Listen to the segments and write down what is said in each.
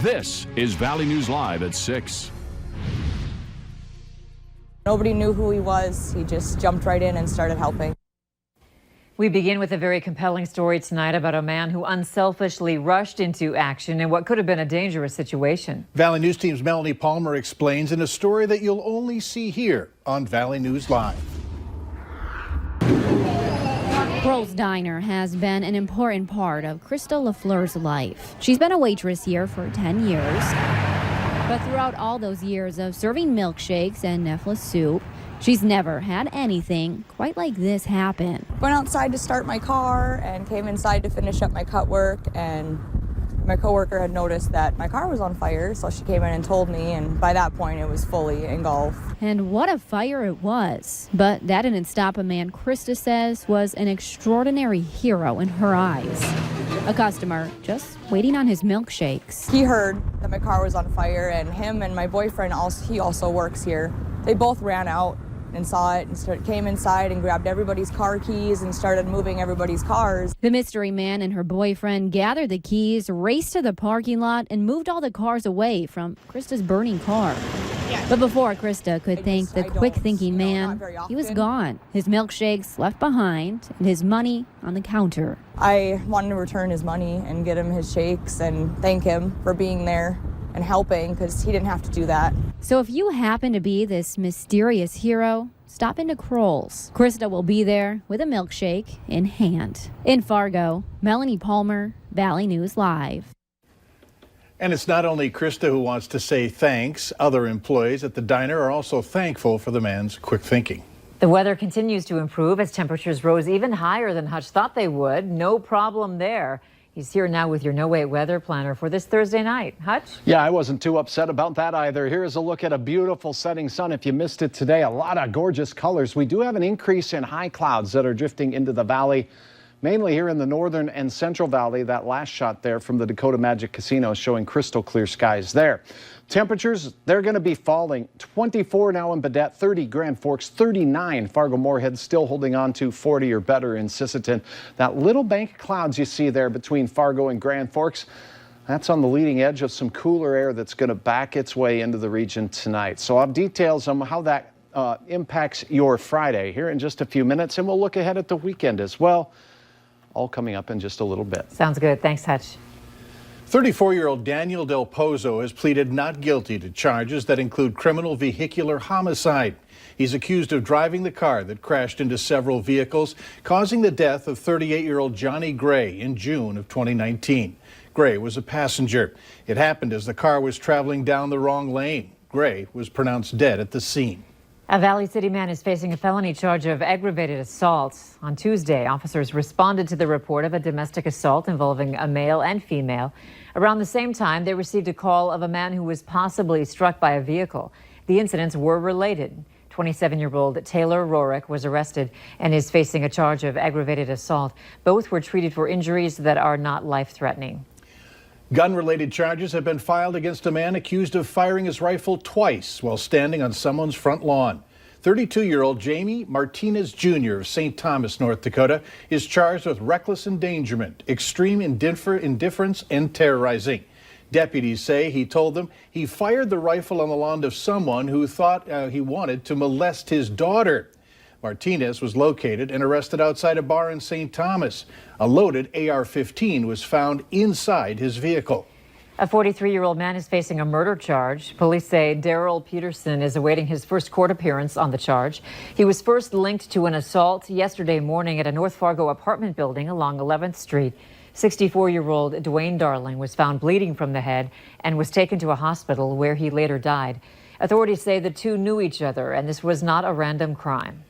This is Valley News Live at 6. Nobody knew who he was. He just jumped right in and started helping. We begin with a very compelling story tonight about a man who unselfishly rushed into action in what could have been a dangerous situation. Valley News Team's Melanie Palmer explains in a story that you'll only see here on Valley News Live. Pearl's Diner has been an important part of Krista LaFleur's life. She's been a waitress here for 10 years. But throughout all those years of serving milkshakes and Nefla soup, she's never had anything quite like this happen. Went outside to start my car and came inside to finish up my cut work, and my coworker had noticed that my car was on fire, so she came in and told me, and by that point it was fully engulfed. And what a fire it was. But that didn't stop a man Krista says was an extraordinary hero in her eyes. A customer just waiting on his milkshakes. He heard that my car was on fire, and him and my boyfriend, he also works here. They both ran out and saw it and came inside and grabbed everybody's car keys and started moving everybody's cars. The mystery man and her boyfriend gathered the keys, raced to the parking lot, and moved all the cars away from Krista's burning car. But before Krista could thank the quick-thinking man, he was gone. His milkshakes left behind and his money on the counter. I wanted to return his money and get him his shakes and thank him for being there and helping, because he didn't have to do that. So if you happen to be this mysterious hero, stop into Kroll's. Krista will be there with a milkshake in hand. In Fargo, Melanie Palmer, Valley News Live. And it's not only Krista who wants to say thanks. Other employees at the diner are also thankful for the man's quick thinking. The weather continues to improve as temperatures rose even higher than Hutch thought they would. No problem there. He's here now with your No Wait weather planner for this Thursday night. Hutch? Yeah, I wasn't too upset about that either. Here's a look at a beautiful setting sun. If you missed it today, a lot of gorgeous colors. We do have an increase in high clouds that are drifting into the valley, mainly here in the northern and central valley. That last shot there from the Dakota Magic Casino showing crystal clear skies there. Temperatures, they're going to be falling. 24 now in Baudette, 30 Grand Forks, 39 Fargo-Moorhead, still holding on to 40 or better in Sisseton. That little bank of clouds you see there between Fargo and Grand Forks, that's on the leading edge of some cooler air that's going to back its way into the region tonight. So I'll have details on how that impacts your Friday here in just a few minutes, and we'll look ahead at the weekend as well. All coming up in just a little bit. Sounds good. Thanks, Hutch. 34-year-old Daniel Del Pozo has pleaded not guilty to charges that include criminal vehicular homicide. He's accused of driving the car that crashed into several vehicles, causing the death of 38-year-old Johnny Gray in June of 2019. Gray was a passenger. It happened as the car was traveling down the wrong lane. Gray was pronounced dead at the scene. A Valley City man is facing a felony charge of aggravated assault. On Tuesday, officers responded to the report of a domestic assault involving a male and female. Around the same time, they received a call of a man who was possibly struck by a vehicle. The incidents were related. 27-year-old Taylor Rorick was arrested and is facing a charge of aggravated assault. Both were treated for injuries that are not life-threatening. Gun-related charges have been filed against a man accused of firing his rifle twice while standing on someone's front lawn. 32-year-old Jamie Martinez Jr. of St. Thomas, North Dakota, is charged with reckless endangerment, extreme indifference, and terrorizing. Deputies say he told them he fired the rifle on the lawn of someone who thought he wanted to molest his daughter. Martinez was located and arrested outside a bar in St. Thomas. A loaded AR-15 was found inside his vehicle. A 43-year-old man is facing a murder charge. Police say Daryl Peterson is awaiting his first court appearance on the charge. He was first linked to an assault yesterday morning at a North Fargo apartment building along 11th Street. 64-year-old Dwayne Darling was found bleeding from the head and was taken to a hospital where he later died. Authorities say the two knew each other and this was not a random crime.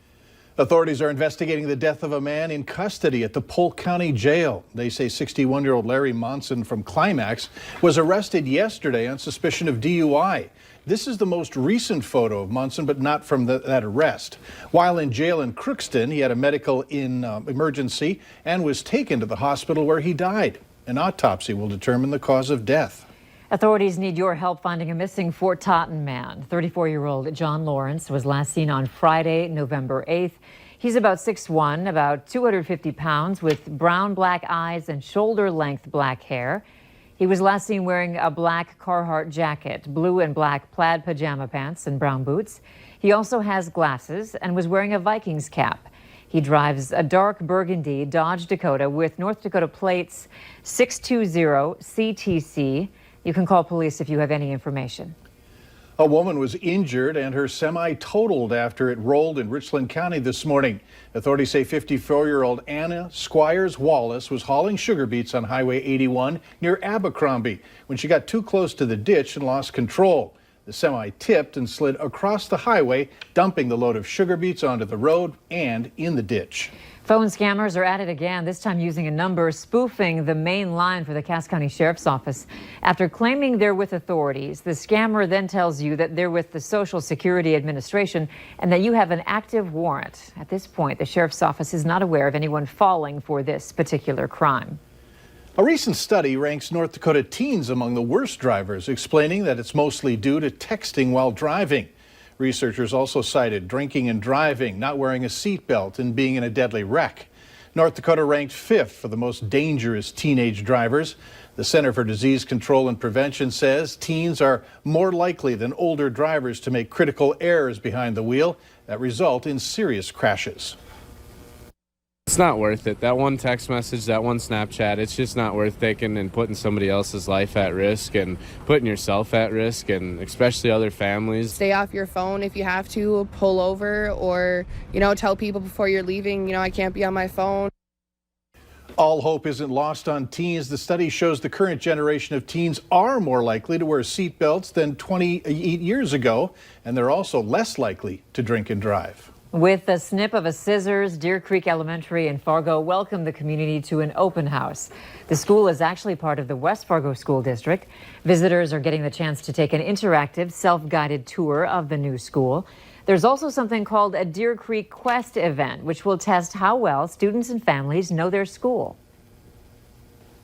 Authorities are investigating the death of a man in custody at the Polk County Jail. They say 61-year-old Larry Monson from Climax was arrested yesterday on suspicion of DUI. This is the most recent photo of Monson, but not from that arrest. While in jail in Crookston, he had a medical emergency and was taken to the hospital where he died. An autopsy will determine the cause of death. Authorities need your help finding a missing Fort Totten man. 34-year-old John Lawrence was last seen on Friday, November 8th. He's about 6'1", about 250 pounds, with brown-black eyes and shoulder-length black hair. He was last seen wearing a black Carhartt jacket, blue and black plaid pajama pants, and brown boots. He also has glasses and was wearing a Vikings cap. He drives a dark burgundy Dodge Dakota with North Dakota plates 620CTC. You can call police if you have any information. A woman was injured and her semi totaled after it rolled in Richland County this morning. Authorities say 54-year-old Anna Squires Wallace was hauling sugar beets on Highway 81 near Abercrombie when she got too close to the ditch and lost control. The semi tipped and slid across the highway, dumping the load of sugar beets onto the road and in the ditch. Phone scammers are at it again, this time using a number spoofing the main line for the Cass County Sheriff's Office. After claiming they're with authorities, the scammer then tells you that they're with the Social Security Administration and that you have an active warrant. At this point, the Sheriff's Office is not aware of anyone falling for this particular crime. A recent study ranks North Dakota teens among the worst drivers, explaining that it's mostly due to texting while driving. Researchers also cited drinking and driving, not wearing a seatbelt, and being in a deadly wreck. North Dakota ranked 5th for the most dangerous teenage drivers. The Center for Disease Control and Prevention says teens are more likely than older drivers to make critical errors behind the wheel that result in serious crashes. It's not worth it. That one text message, that one Snapchat, it's just not worth taking and putting somebody else's life at risk and putting yourself at risk, and especially other families. Stay off your phone if you have to, pull over, or, tell people before you're leaving, I can't be on my phone. All hope isn't lost on teens. The study shows the current generation of teens are more likely to wear seatbelts than 28 years ago, and they're also less likely to drink and drive. With a snip of a scissors, Deer Creek Elementary in Fargo welcomed the community to an open house. The school is actually part of the West Fargo School District. Visitors are getting the chance to take an interactive, self-guided tour of the new school. There's also something called a Deer Creek Quest event, which will test how well students and families know their school.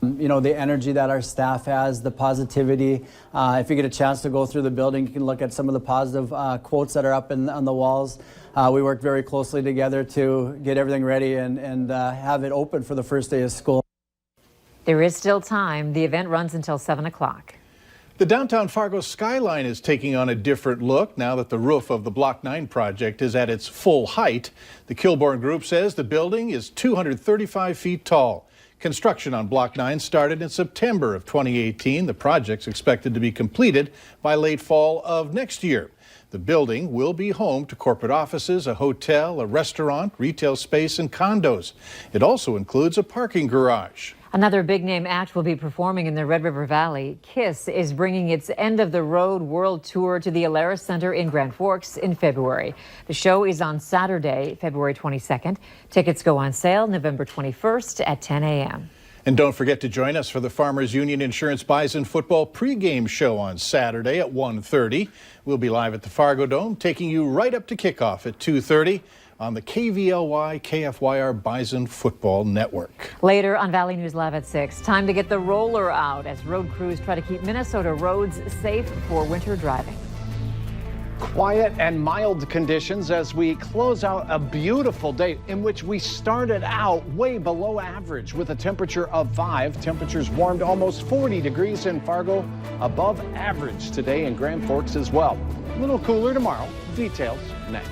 The energy that our staff has, the positivity. If you get a chance to go through the building, you can look at some of the positive quotes that are up on the walls. We worked very closely together to get everything ready and have it open for the first day of school. There is still time. The event runs until 7 o'clock. The downtown Fargo skyline is taking on a different look now that the roof of the Block 9 project is at its full height. The Kilbourne Group says the building is 235 feet tall. Construction on Block 9 started in September of 2018. The project's expected to be completed by late fall of next year. The building will be home to corporate offices, a hotel, a restaurant, retail space, and condos. It also includes a parking garage. Another big-name act will be performing in the Red River Valley. KISS is bringing its End of the Road World Tour to the Alaris Center in Grand Forks in February. The show is on Saturday, February 22nd. Tickets go on sale November 21st at 10 a.m. And don't forget to join us for the Farmers Union Insurance Bison football pregame show on Saturday at 1:30. We'll be live at the Fargo Dome, taking you right up to kickoff at 2:30 on the KVLY KFYR Bison Football Network. Later on Valley News Live at 6, time to get the roller out as road crews try to keep Minnesota roads safe for winter driving. Quiet and mild conditions as we close out a beautiful day in which we started out way below average with a temperature of 5. Temperatures warmed almost 40 degrees in Fargo, above average today in Grand Forks as well. A little cooler tomorrow. Details next.